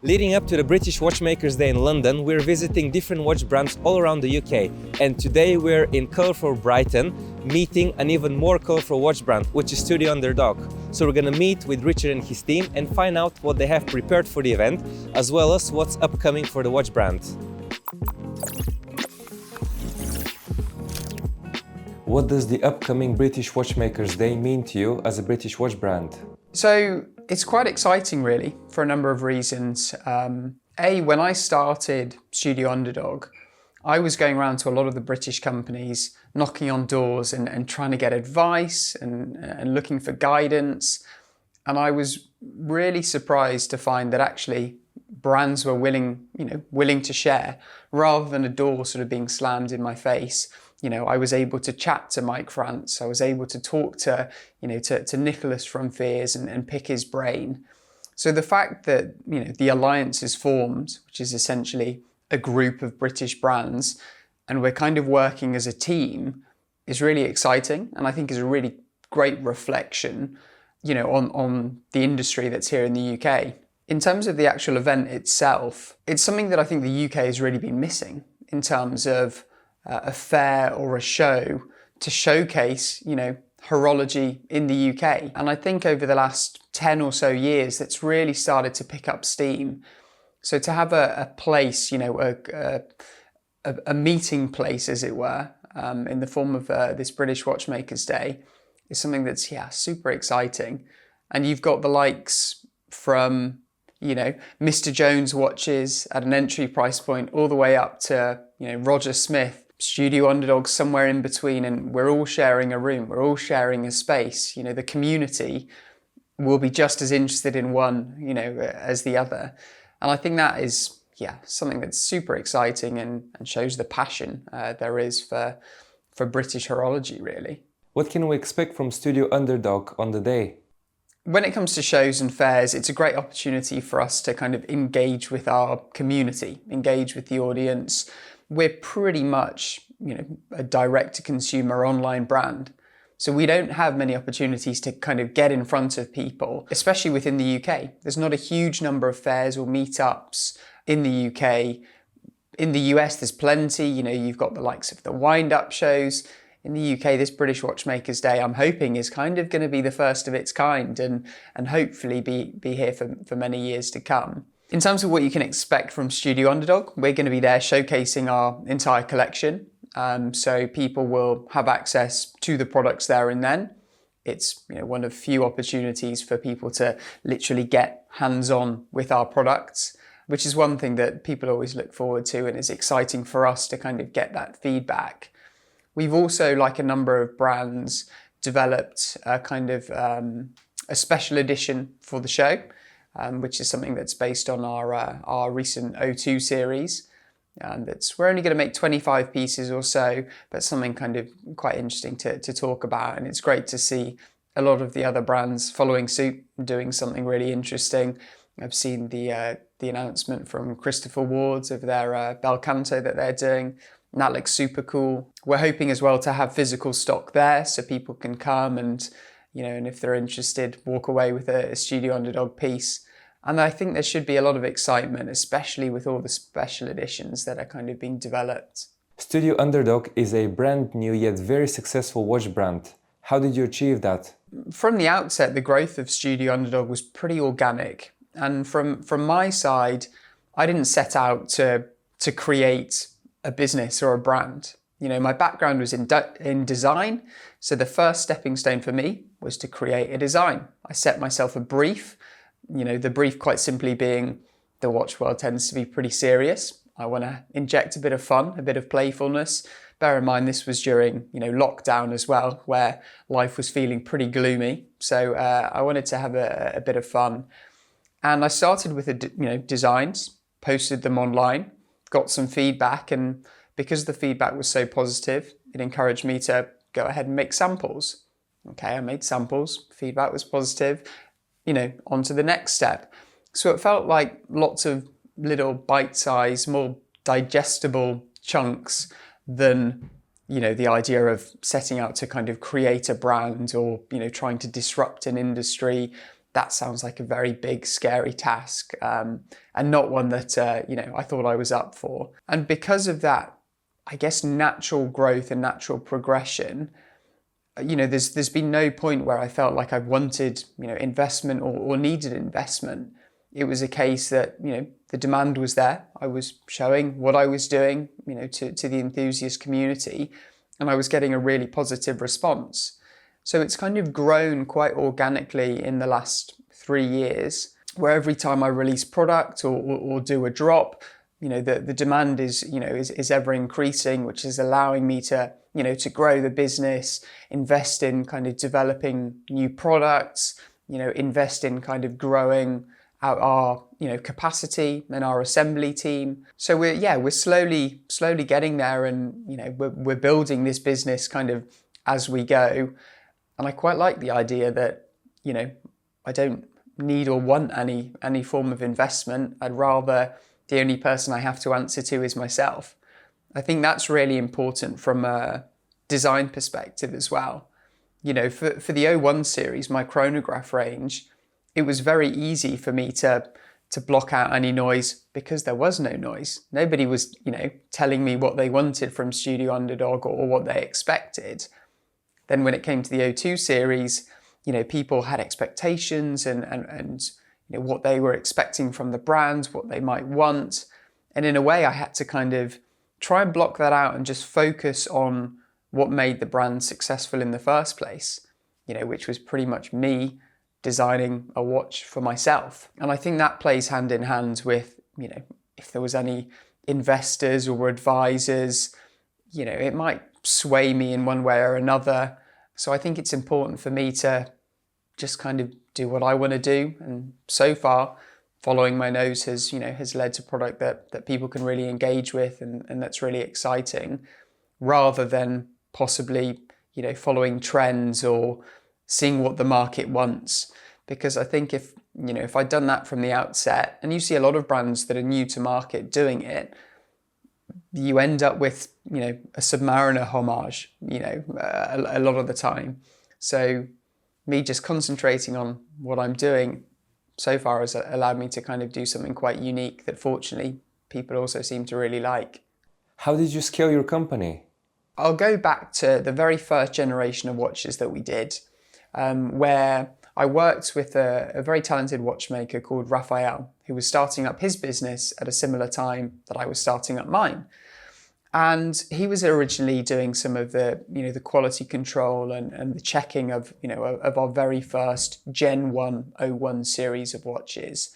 Leading up to the British Watchmakers Day in London, we're visiting different watch brands all around the UK. And today we're in colourful Brighton, meeting an even more colourful watch brand, which is Studio Underd0g. So we're gonna meet with Richard and his team and find out what they have prepared for the event, as well as what's upcoming for the watch brand. What does the upcoming British Watchmakers Day mean to you as a British watch brand? So it's quite exciting really for a number of reasons. When I started Studio Underd0g, I was going around to a lot of the British companies, knocking on doors and trying to get advice and looking for guidance. And I was really surprised to find that actually brands were willing to share rather than a door sort of being slammed in my face. I was able to chat to Mike France. I was able to talk to Nicholas from Fears and pick his brain. So the fact that, the alliance is formed, which is essentially a group of British brands, and we're kind of working as a team, is really exciting. And I think is a really great reflection, on the industry that's here in the UK. In terms of the actual event itself, it's something that I think the UK has really been missing in terms of a fair or a show to showcase, horology in the UK. And I think over the last 10 or so years, that's really started to pick up steam. So to have a place, a meeting place, as it were, in the form of this British Watchmakers Day is something that's, super exciting. And you've got the likes from, Mr. Jones watches at an entry price point all the way up to, Roger Smith, Studio Underd0g somewhere in between, and we're all sharing a room, we're all sharing a space. The community will be just as interested in one, as the other. And I think that is, something that's super exciting and shows the passion there is for British horology, really. What can we expect from Studio Underd0g on the day? When it comes to shows and fairs, it's a great opportunity for us to kind of engage with our community, engage with the audience. We're pretty much, a direct-to-consumer online brand. So we don't have many opportunities to kind of get in front of people, especially within the UK. There's not a huge number of fairs or meetups in the UK. In the US, there's plenty. You've got the likes of the wind-up shows. In the UK, this British Watchmakers Day, I'm hoping, is kind of going to be the first of its kind and hopefully be here for many years to come. In terms of what you can expect from Studio Underd0g, we're going to be there showcasing our entire collection. So people will have access to the products there and then. It's one of few opportunities for people to literally get hands-on with our products, which is one thing that people always look forward to, and is exciting for us to kind of get that feedback. We've also, like a number of brands, developed a kind of a special edition for the show, which is something that's based on our recent O2 series. We're only going to make 25 pieces or so, but something kind of quite interesting to talk about. And it's great to see a lot of the other brands following suit, doing something really interesting. I've seen the announcement from Christopher Ward's of their Bel Canto that they're doing. And that looks super cool. We're hoping as well to have physical stock there so people can come and, and if they're interested, walk away with a Studio Underd0g piece. And I think there should be a lot of excitement, especially with all the special editions that are kind of being developed. Studio Underd0g is a brand new yet very successful watch brand. How did you achieve that? From the outset, the growth of Studio Underd0g was pretty organic. And from my side, I didn't set out to create a business or a brand. My background was in design. So the first stepping stone for me was to create a design. I set myself a brief. The brief quite simply being the watch world tends to be pretty serious. I want to inject a bit of fun, a bit of playfulness. Bear in mind this was during, lockdown as well, where life was feeling pretty gloomy. So I wanted to have a bit of fun. And I started with, designs, posted them online, got some feedback. And because the feedback was so positive, it encouraged me to go ahead and make samples. Okay, I made samples, feedback was positive. On to the next step. So it felt like lots of little bite-sized, more digestible chunks than, the idea of setting out to kind of create a brand or, trying to disrupt an industry. that sounds like a very big, scary task, and not one that I thought I was up for. And because of that, I guess natural growth and natural progression, there's been no point where I felt like I wanted investment or needed investment. It was a case that the demand was there. I was showing what I was doing to the enthusiast community, and I was getting a really positive response. So it's kind of grown quite organically in the last 3 years, where every time I release product or do a drop, the demand is ever increasing, which is allowing me to grow the business, invest in kind of developing new products, invest in kind of growing out our capacity and our assembly team. So we're slowly getting there, and we're building this business kind of as we go. And I quite like the idea that, I don't need or want any form of investment. I'd rather the only person I have to answer to is myself. I think that's really important from a design perspective as well. For the 01 series, my chronograph range, it was very easy for me to block out any noise because there was no noise. Nobody was, telling me what they wanted from Studio Underd0g or what they expected. Then when it came to the 02 series, people had expectations and what they were expecting from the brand, what they might want. And in a way, I had to kind of try and block that out and just focus on what made the brand successful in the first place, which was pretty much me designing a watch for myself. And I think that plays hand in hand with, if there was any investors or advisors, it might sway me in one way or another. So I think it's important for me to just kind of do what I want to do. And so far, following my nose has led to product that people can really engage with and that's really exciting, rather than possibly, following trends or seeing what the market wants. Because I think if I'd done that from the outset, and you see a lot of brands that are new to market doing it, you end up with, a Submariner homage, a lot of the time. So me just concentrating on what I'm doing so far has allowed me to kind of do something quite unique that fortunately people also seem to really like. How did you scale your company? I'll go back to the very first generation of watches that we did, where I worked with a very talented watchmaker called Raphael, who was starting up his business at a similar time that I was starting up mine. And he was originally doing some of the, the quality control and the checking of, of our very first Gen 1 01 series of watches.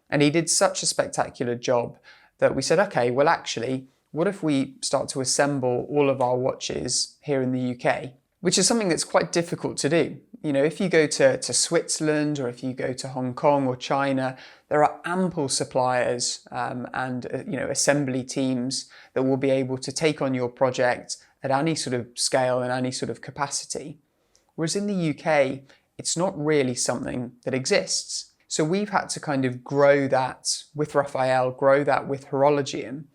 And he did such a spectacular job that we said, okay, well, actually, what if we start to assemble all of our watches here in the UK? Which is something that's quite difficult to do. If you go to Switzerland, or if you go to Hong Kong or China, there are ample suppliers and assembly teams that will be able to take on your project at any sort of scale and any sort of capacity. Whereas in the UK, it's not really something that exists. So we've had to kind of grow that with Raphael, grow that with Horologium,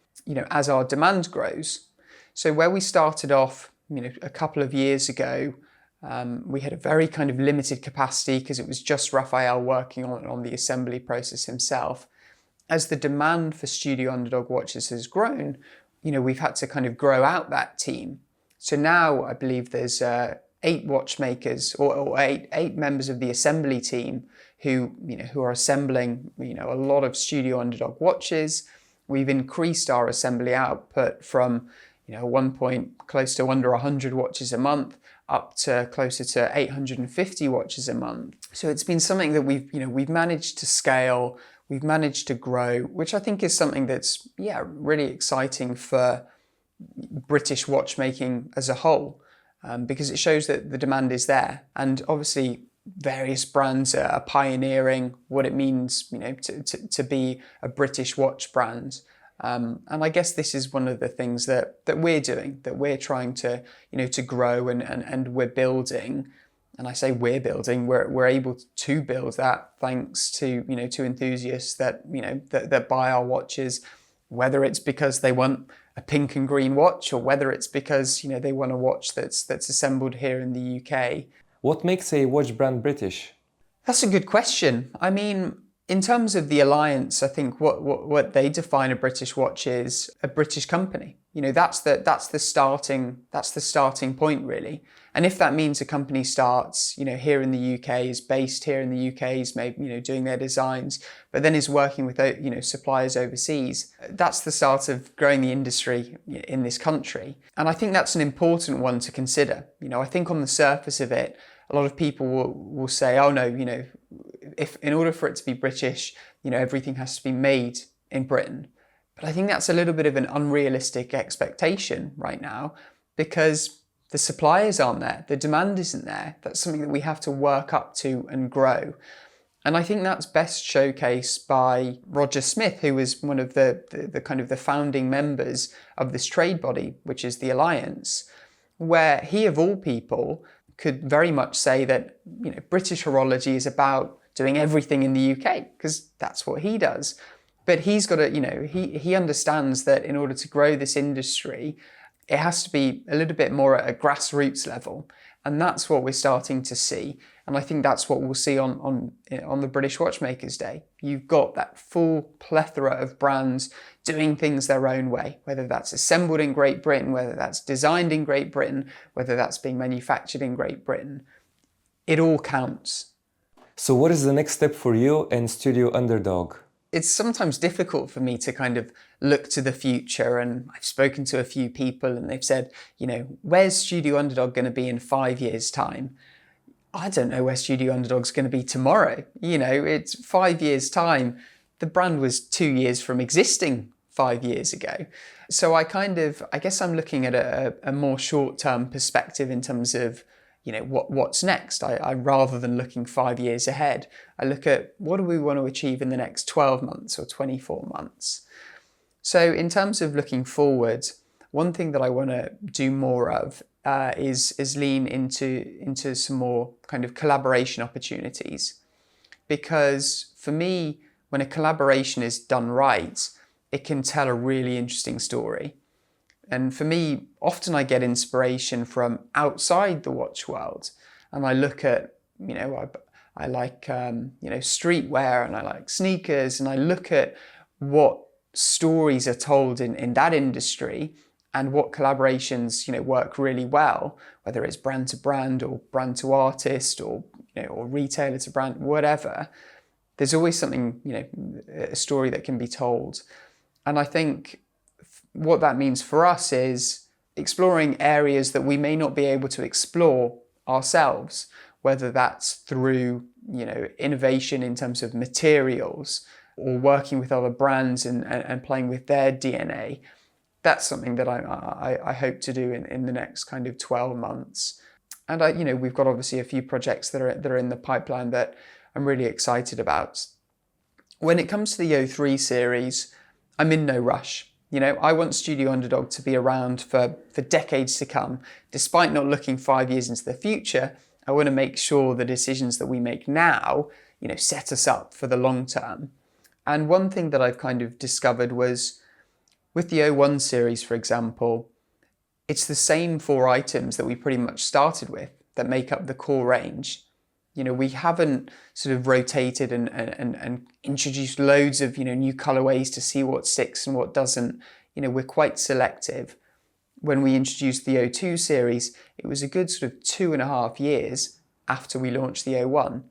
as our demand grows. So where we started off, a couple of years ago, we had a very kind of limited capacity because it was just Raphael working on the assembly process himself. As the demand for Studio Underd0g watches has grown, we've had to kind of grow out that team. So now I believe there's 8 watchmakers or eight members of the assembly team who are assembling a lot of Studio Underd0g watches. We've increased our assembly output from at one point close to under 100 watches a month up to closer to 850 watches a month. So it's been something that we've managed to scale, we've managed to grow, which I think is something that's really exciting for British watchmaking as a whole, because it shows that the demand is there. And obviously various brands are pioneering what it means to be a British watch brand. And I guess this is one of the things that we're doing, that we're trying to grow and we're building. And I say we're building, we're able to build that thanks to to enthusiasts that that buy our watches, whether it's because they want a pink and green watch or whether it's because they want a watch that's assembled here in the UK. What makes a watch brand British? That's a good question. I mean, in terms of the alliance, I think what they define a British watch is a British company. You know, that's the starting point really. And if that means a company starts, you know, here in the UK, is based here in the UK, is maybe, you know, doing their designs, but then is working with, you know, suppliers overseas, that's the start of growing the industry in this country. And I think that's an important one to consider. You know, I think on the surface of it, a lot of people will say, oh no, you know, if in order for it to be British, you know, everything has to be made in Britain. But I think that's a little bit of an unrealistic expectation right now, because the suppliers aren't there, the demand isn't there. That's something that we have to work up to and grow. And I think that's best showcased by Roger Smith, who was one of the kind of the founding members of this trade body, which is the Alliance, where he, of all people, could very much say that, you know, British horology is about doing everything in the UK, because that's what he does. But he's got to, you know, he understands that in order to grow this industry, it has to be a little bit more at a grassroots level. And that's what we're starting to see. And I think that's what we'll see on the British Watchmakers Day. You've got that full plethora of brands doing things their own way, whether that's assembled in Great Britain, whether that's designed in Great Britain, whether that's being manufactured in Great Britain. It all counts. So what is the next step for you and Studio Underd0g? It's sometimes difficult for me to kind of look to the future, and I've spoken to a few people and they've said, you know, where's Studio Underd0g going to be in 5 years' time? I don't know where Studio Underd0g's going to be tomorrow. You know, it's 5 years' time. The brand was 2 years from existing 5 years ago. So I guess I'm looking at a more short-term perspective in terms of, you know, what's next. I rather than looking 5 years ahead, I look at what do we want to achieve in the next 12 months or 24 months. So in terms of looking forward, one thing that I want to do more of is lean into some more kind of collaboration opportunities. Because for me, when a collaboration is done right, it can tell a really interesting story. And for me, often I get inspiration from outside the watch world, and I look at, you know, I like, you know, streetwear, and I like sneakers, and I look at what stories are told in that industry and what collaborations, you know, work really well, whether it's brand to brand or brand to artist or, you know, or retailer to brand, whatever. There's always something, you know, a story that can be told. And I think what that means for us is exploring areas that we may not be able to explore ourselves, whether that's through, you know, innovation in terms of materials or working with other brands and playing with their DNA. That's something that I hope to do in the next kind of 12 months. And you know, we've got obviously a few projects that are in the pipeline that I'm really excited about. When it comes to the O3 series, I'm in no rush. You know, I want Studio Underd0g to be around for decades to come. Despite not looking 5 years into the future, I want to make sure the decisions that we make now, you know, set us up for the long term. And one thing that I've kind of discovered was with the O1 series, for example, it's the same 4 items that we pretty much started with that make up the core range. You know, we haven't sort of rotated and introduced loads of, you know, new colorways to see what sticks and what doesn't. You know, we're quite selective. When we introduced the O2 series, it was a good sort of 2.5 years after we launched the O1.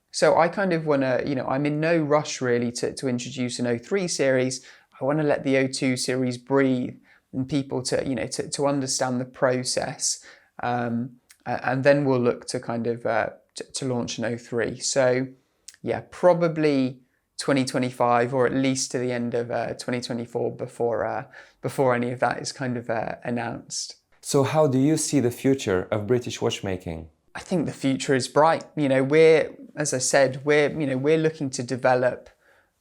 So I kind of want to, you know, I'm in no rush really to introduce an O3 series. I want to let the O2 series breathe and people to, you know, to understand the process. And then we'll look to kind of to launch an O3. So yeah, probably 2025 or at least to the end of 2024 before any of that is kind of announced. So how do you see the future of British watchmaking? I think the future is bright. You know, as I said, we're looking to develop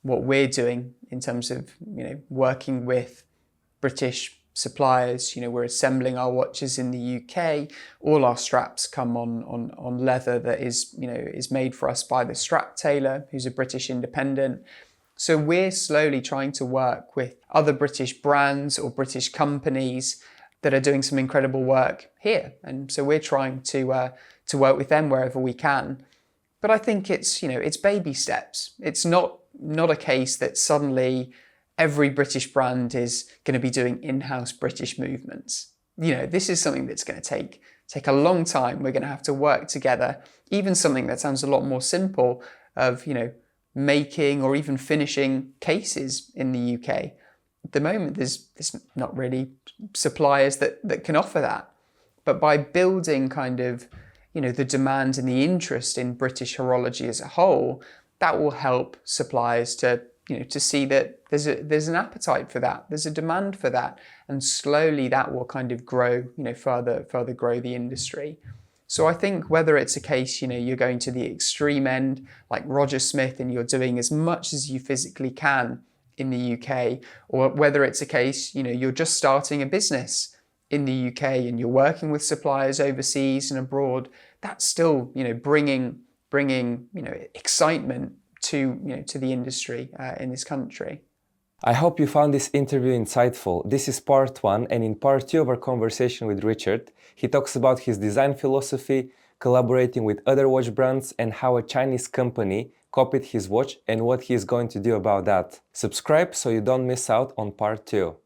what we're doing in terms of, you know, working with British suppliers. You know, we're assembling our watches in the UK. All our straps come on leather that is, you know, is made for us by the strap tailor, who's a British independent. So we're slowly trying to work with other British brands or British companies that are doing some incredible work here. And so we're trying to work with them wherever we can. But I think it's, it's baby steps. It's not a case that suddenly every British brand is going to be doing in-house British movements. This is something that's going to take a long time. We're going to have to work together. Even something that sounds a lot more simple of, making or even finishing cases in the UK. At the moment, there's not really suppliers that can offer that. But by building kind of, the demand and the interest in British horology as a whole, that will help suppliers to see that there's an appetite for that, there's a demand for that, and slowly that will kind of grow, further grow the industry. So I think whether it's a case, you're going to the extreme end, like Roger Smith, and you're doing as much as you physically can in the UK, or whether it's a case, you're just starting a business in the UK and you're working with suppliers overseas and abroad, that's still, bringing excitement to the industry in this country. I hope you found this interview insightful. This is part 1, and in part 2 of our conversation with Richard, he talks about his design philosophy, collaborating with other watch brands, and how a Chinese company copied his watch and what he is going to do about that. Subscribe so you don't miss out on part 2.